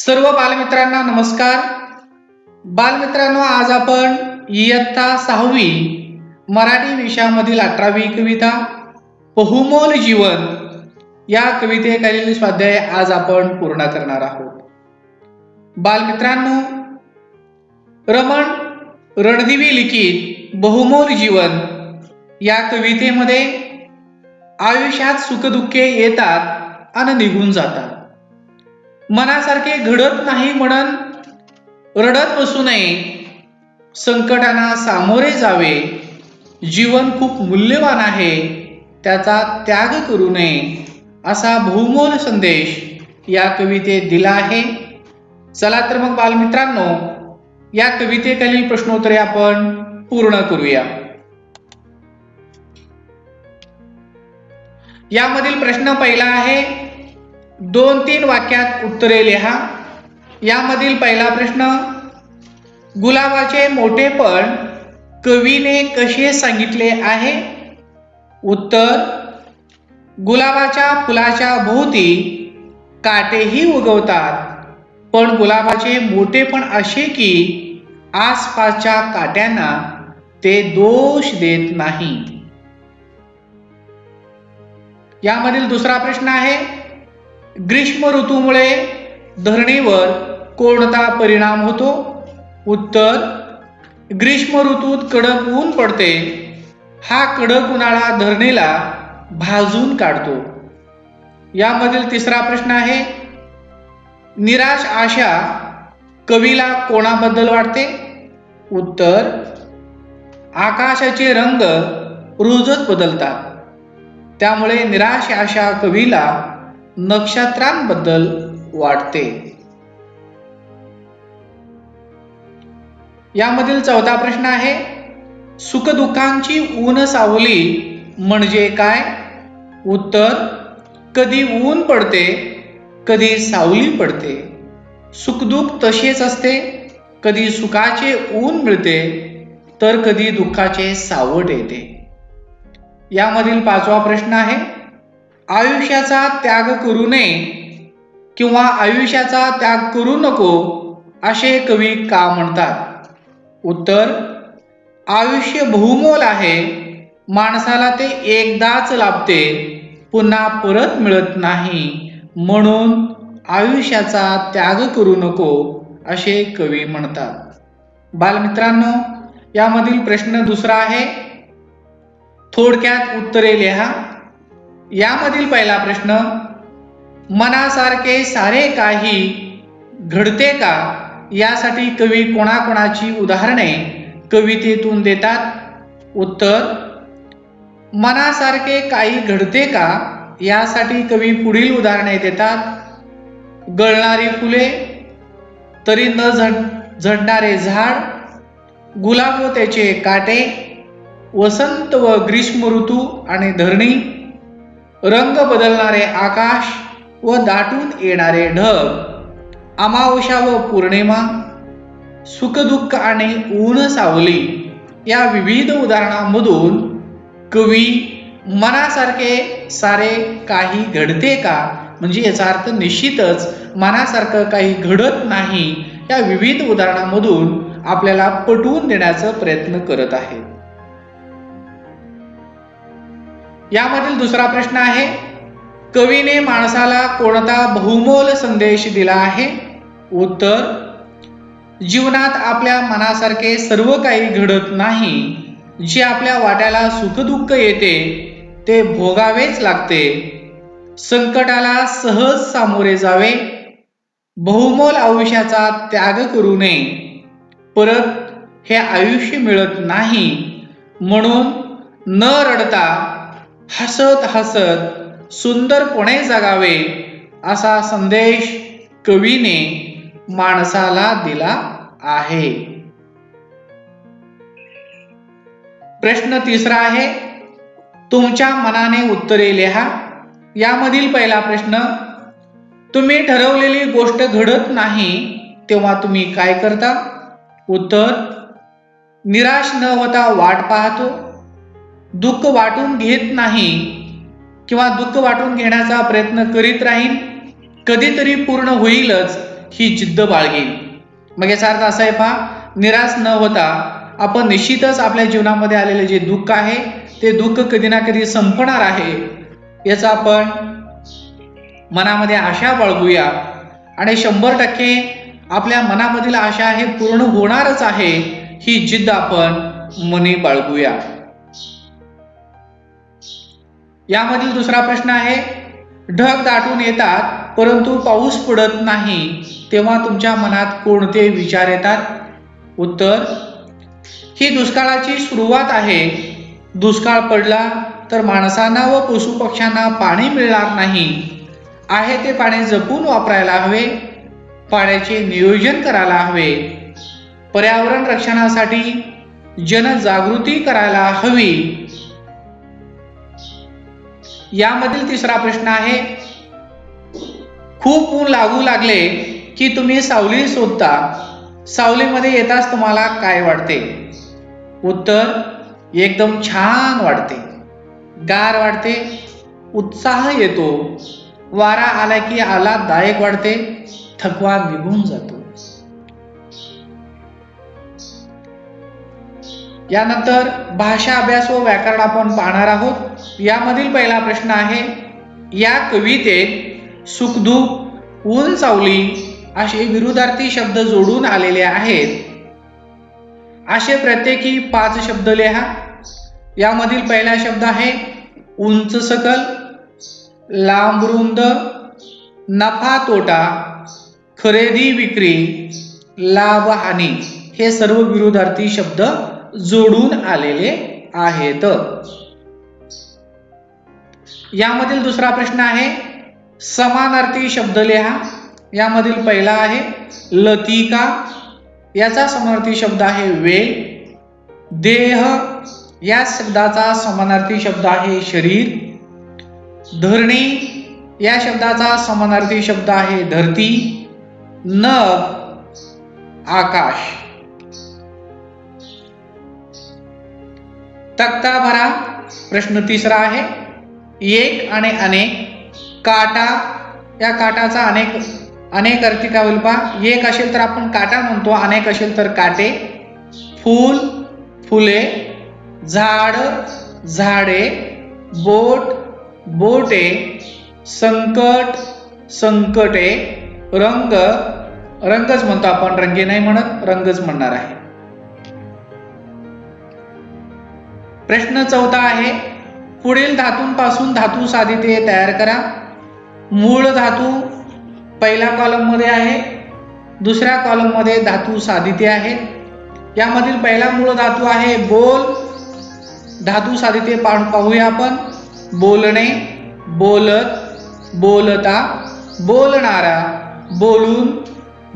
सर्व बालमित्रांना नमस्कार. बालमित्रांनो, आज आपण इयत्ता 6वी मराठी विषयामधील 18वी कविता बहुमोल जीवन या कवितेखालील स्वाध्याय आज आपण पूर्ण करणार आहोत. बालमित्रांनो, रमण रणदिवे लिखित बहुमोल जीवन या कवितेमध्ये आयुष्यात सुखदुःखे येतात आणि निघून जातात. मनासारखे घडत नाही म्हणून रडत बसू नये, संकटांना सामोरे जावे, जीवन खूप मूल्यवान आहे, त्याचा त्याग करू नये, असा बहुमोल संदेश या कवितेत दिला आहे. चला तर मग बालमित्रांनो, या कवितेखालील प्रश्नोत्तरे आपण पूर्ण करूया. यामधील प्रश्न पहिला आहे, 2-3 वाक्यात उत्तरे लिहा. यामधील पहिला प्रश्न, गुलाबाचे मोठेपण कवीने कसे सांगितले आहे? उत्तर, गुलाबाच्या फुलाच्या भोवती काटेही उगवतात, पण गुलाबाचे मोठेपण असे की आसपासच्या काट्यांना ते दोष देत नाही. यामधील दुसरा प्रश्न आहे, ग्रीष्म ऋतूमुळे धरणीवर कोणता परिणाम होतो? उत्तर, ग्रीष्म ऋतूत कडक ऊन पडते, हा कडक उन्हाळा धरणीला भाजून काढतो. यामधील तिसरा प्रश्न आहे, निराश आशा कवीला कोणाबद्दल वाटते? उत्तर, आकाशाचे रंग रोजच बदलतात, त्यामुळे निराश आशा कवीला नक्षत्रांबद्दल वाटते. यामधील चौथा प्रश्न आहे, सुखदुःखांची ऊन सावली म्हणजे काय? उत्तर, कधी ऊन पडते, कधी सावली पडते. सुखदुःख तसेच असते, कधी सुखाचे ऊन मिळते, तर कधी दुःखाचे सावट येते. यामधील पाचवा प्रश्न आहे, आयुष्याचा त्याग करू नये किंवा आयुष्याचा त्याग करू नको असे कवी का म्हणतात? उत्तर, आयुष्य बहुमोल आहे, माणसाला ते एकदाच लाभते, पुन्हा परत मिळत नाही, म्हणून आयुष्याचा त्याग करू नको असे कवी म्हणतात. बालमित्रांनो, यामधील प्रश्न दुसरा आहे, थोडक्यात उत्तरे लिहा. यामधील पहिला प्रश्न, मनासारखे सारे काही घडते का? यासाठी कवी कोणाकोणाची उदाहरणे कवितेतून देतात? उत्तर, मनासारखे काही घडते का यासाठी कवी पुढील उदाहरणे देतात. गळणारी फुले, तरी न झडणारे झाड, गुलाब व त्याचे काटे, वसंत व ग्रीष्म ऋतू आणि धरणी, रंग बदलणारे आकाश व दाटून येणारे ढग, अमावस्या व पौर्णिमा, सुखदुःख आणि ऊन सावली या विविध उदाहरणांमधून कवी मनासारखे सारे काही घडते का, म्हणजे याचा अर्थ निश्चितच मनासारखं काही घडत नाही, या विविध उदाहरणांमधून आपल्याला पटवून देण्याचा प्रयत्न करत आहे. यामधील दुसरा प्रश्न आहे, कवीने माणसाला कोणता बहुमोल संदेश दिला आहे? उत्तर, जीवनात आपल्या मनासारखे सर्व काही घडत नाही, जे आपल्या वाट्याला सुखदुःख येते ते भोगावेच लागते, संकटाला सहज सामोरे जावे, बहुमोल आयुष्याचा त्याग करू नये, परत हे आयुष्य मिळत नाही, म्हणून न रडता हसत हसत सुंदरपणे जगावे, असा संदेश कवीने माणसाला दिला आहे. प्रश्न तिसरा आहे, तुमच्या मनाने उत्तरे लिहा. यामधील पहिला प्रश्न, तुम्ही ठरवलेली गोष्ट घडत नाही तेव्हा तुम्ही काय करता? उत्तर, निराश न होता वाट पाहतो, दुःख वाटून घेत नाही किंवा दुःख वाटून घेण्याचा प्रयत्न करीत राहीन, कधीतरी पूर्ण होईलच ही जिद्द बाळगेल. मग याचा अर्थ असा आहे पहा, निराश न होता आपण निश्चितच आपल्या जीवनामध्ये आलेले जे दुःख आहे ते दुःख कधी ना कधी संपणार आहे याचा आपण मनामध्ये आशा बाळगूया आणि 100% आपल्या मनामधील आशा हे पूर्ण होणारच आहे ही जिद्द आपण मनी बाळगूया. यामधील दुसरा प्रश्न आहे, ढग दाटून येतात परंतु पाऊस पडत नाही तेव्हा तुमच्या मनात कोणते विचार येतात? उत्तर, ही दुष्काळाची सुरुवात आहे. दुष्काळ पडला तर माणसांना व पशुपक्ष्यांना पाणी मिळणार नाही. आहे ते पाणी जपून वापरायला हवे. पाण्याचे नियोजन करायला हवे. पर्यावरण रक्षणासाठी जनजागृती करायला हवी. यामधील तिसरा प्रश्न आहे, खूप ऊन लागू लागले की तुम्ही सावली शोधता. सावलीमध्ये येताच तुम्हाला काय वाटते? उत्तर, एकदम छान वाटते, गार वाटते, उत्साह येतो, वारा आला की आल्हाददायक वाटते, थकवा निघून जातो. यानंतर भाषा अभ्यास व व्याकरण आपण पाहणार आहोत. यामधील पहिला प्रश्न आहे, या कवितेत सुखदुःख, ऊन सावली असे विरुद्धार्थी शब्द जोडून आलेले आहेत. असे प्रत्येकी 5 शब्द लिहा. यामधील पहिला शब्द आहे उंच सकल, लांब रुंद, नफा तोटा, खरेदी विक्री, लाभ हानी. हे सर्व विरुद्धार्थी शब्द जोडून आलेले आहेत. यामधील दुसरा प्रश्न आहे, समानार्थी शब्द लिहा. यामधील पहिला आहे लतिका. याचा समानार्थी शब्द आहे वेळ. देह या शब्दाचा समानार्थी शब्द आहे शरीर. धरणी या शब्दाचा समानार्थी शब्द आहे धरती. नभ आकाश. तक्ता भरा. प्रश्न तिसरा आहे, एक आणि अनेक. काटा, या काटाचा अनेक अर्थ काय होईल पहा. एक असेल तर आपण काटा म्हणतो, अनेक असेल तर काटे. फूल, फुले, झाड, झाडे, बोट, बोटे, संकट, संकटे, रंग, रंगच म्हणतो आपण, रंगे नाही म्हणत, रंगच म्हणणार आहे. प्रश्न चौथा आहे, पुढील धातूंपासून धातू साधिते तयार करा. मूळ धातू पहिल्या कॉलम मध्ये आहे, दुसऱ्या कॉलम मध्ये धातू साधिते आहेत. यामधील पहिला मूळ धातू आहे बोल. धातू साधिते पाहूया आपण. बोलणे, बोलत, बोलता, बोलणारा, बोलून,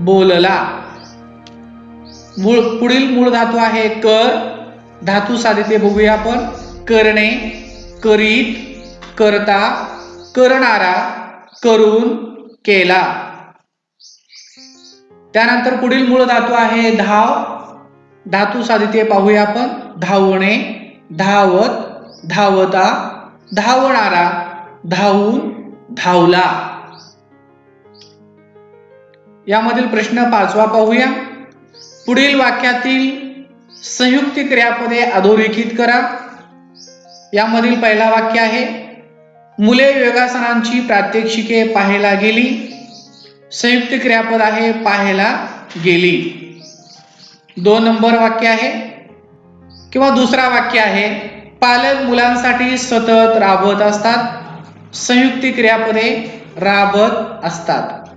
बोलला. पुढील मूळ धातू आहे कर. धातू साधिते बघूया आपण. करणे, करीत, करता, करणारा, करून, केला. त्यानंतर पुढील मूळ धातू आहे धाव. धातू साधिते पाहूया आपण. धावणे, धावत, धावता, धावणारा, धावून, धावला. यामधील प्रश्न 5वा पाहूया. पुढील वाक्यातील संयुक्त क्रियापदे अधोरेखित करा. यामधील पहिला वाक्य आहे, मुले योगासनांची प्रात्यक्षिके पाहायला गेली. संयुक्त क्रियापद आहे पाहायला गेली. 2 नंबर वाक्य आहे किंवा दुसरा वाक्य आहे, पालक मुलांसाठी सतत राबत असतात. संयुक्त क्रियापदे राबत असतात.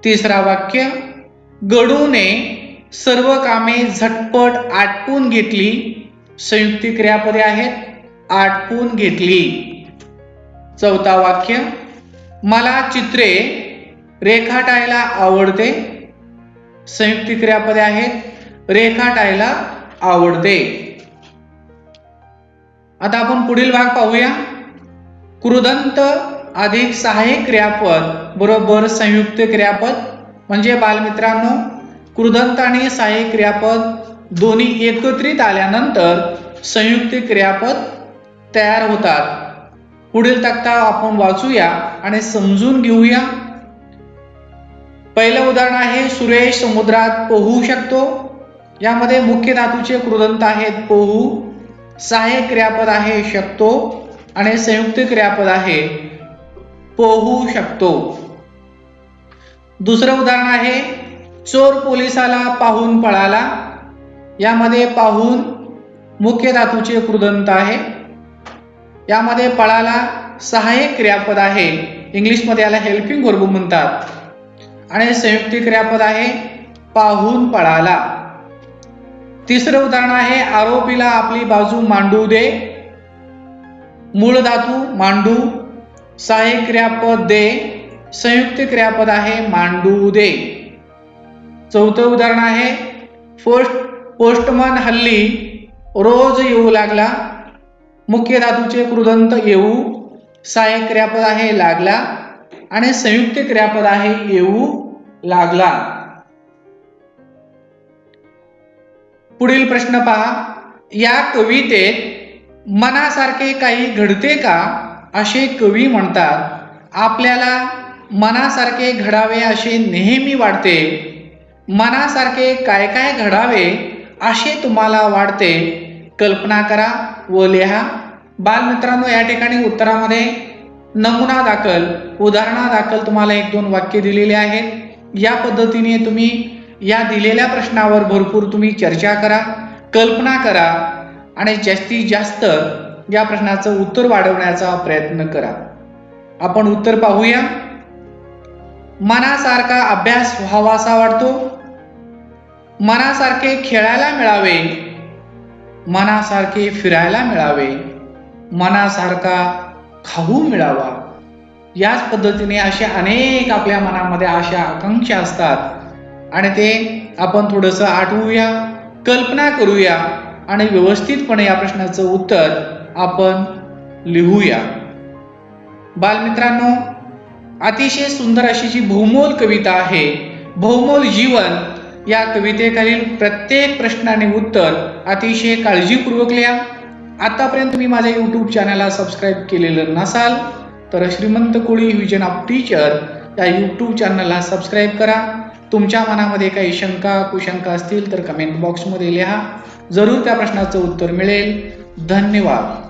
तिसरा वाक्य, गडूने सर्व कामे झटपट आटपून घेतली. संयुक्त क्रियापदे आहेत, आटपून घेतली. चौथा वाक्य, मला चित्रे रेखाटायला आवडते. संयुक्त क्रियापदे आहेत, रेखाटायला आवडते. आता आपण पुढील भाग पाहूया. कृदंत अधिक सहाय्यक क्रियापद बरोबर संयुक्त क्रियापद. म्हणजे बालमित्रांनो, कृदंत आणि सहाय्यक क्रियापद दोन्ही एकत्रित आल्यानंतर संयुक्त क्रियापद तयार होतात. पुढील तक्ता आपण वाचूया आणि समजून घेऊया. पहिलं उदाहरण आहे सुरेश समुद्रात पोहू शकतो. यामध्ये मुख्य धातूचे कृदंत आहेत पोहू, सहाय्यक क्रियापद आहे शकतो आणि संयुक्त क्रियापद आहे पोहू शकतो. दुसरं उदाहरण आहे चोर पोलिसाला पाहून पळाला. यामध्ये पाहून मुख्य धातूचे कृदंत आहे. यामध्ये पळाला सहाय्यक क्रियापद आहे, इंग्लिशमध्ये याला हेल्पिंग वर्ब म्हणतात, आणि संयुक्त क्रियापद आहे पाहून पळाला. तिसरं उदाहरण आहे आरोपीला आपली बाजू मांडू दे. मूळ धातू मांडू, सहाय्यक क्रियापद दे, संयुक्त क्रियापद आहे मांडू दे. चौथं उदाहरण आहे पोस्टमन हल्ली रोज येऊ लागला. मुख्य धातूचे कृदंत येऊ, सहाय्यक क्रियापद आहे लागला आणि संयुक्त क्रियापद आहे येऊ लागला. पुढील प्रश्न पहा. या कवितेत मनासारखे काही घडते का असे कवी म्हणतात. आपल्याला मनासारखे घडावे असे नेहमी वाटते. मनासारखे काय काय घडावे असे तुम्हाला वाटते, कल्पना करा व लिहा. बालमित्रांनो, या ठिकाणी उत्तरामध्ये नमुना दाखल, उदाहरणादाखल तुम्हाला 1-2 वाक्य दिलेले आहेत. या पद्धतीने तुम्ही या दिलेल्या प्रश्नावर भरपूर तुम्ही चर्चा करा, कल्पना करा आणि जास्तीत जास्त या प्रश्नाचं उत्तर वाढवण्याचा प्रयत्न करा. आपण उत्तर पाहूया. मनासारखा अभ्यास व्हावासा वाटतो. मनासारखे खेळायला मिळावे. मनासारखे फिरायला मिळावे. मनासारखा खाऊ मिळावा. याच पद्धतीने असे अनेक आपल्या मनामध्ये अशा आकांक्षा असतात आणि ते आपण थोडंसं आठवूया, कल्पना करूया आणि व्यवस्थितपणे या प्रश्नाचं उत्तर आपण लिहूया. बालमित्रांनो, अतिशय सुंदर अशी जी बहुमोल कविता आहे, बहुमोल जीवन, या कवितेखालील प्रत्येक प्रश्न आणि उत्तर अतिशय काळजीपूर्वक लिहा. आतापर्यंत तुम्ही माझ्या YouTube चॅनलला सबस्क्राईब केलेलं नसाल तर श्रीमंत कोळी व्हिजन ऑफ टीचर या YouTube चॅनलला सबस्क्राईब करा. तुमच्या मनामध्ये काही शंका कुशंका असतील तर कमेंट बॉक्समध्ये लिहा. जरूर त्या प्रश्नाचं उत्तर मिळेल. धन्यवाद.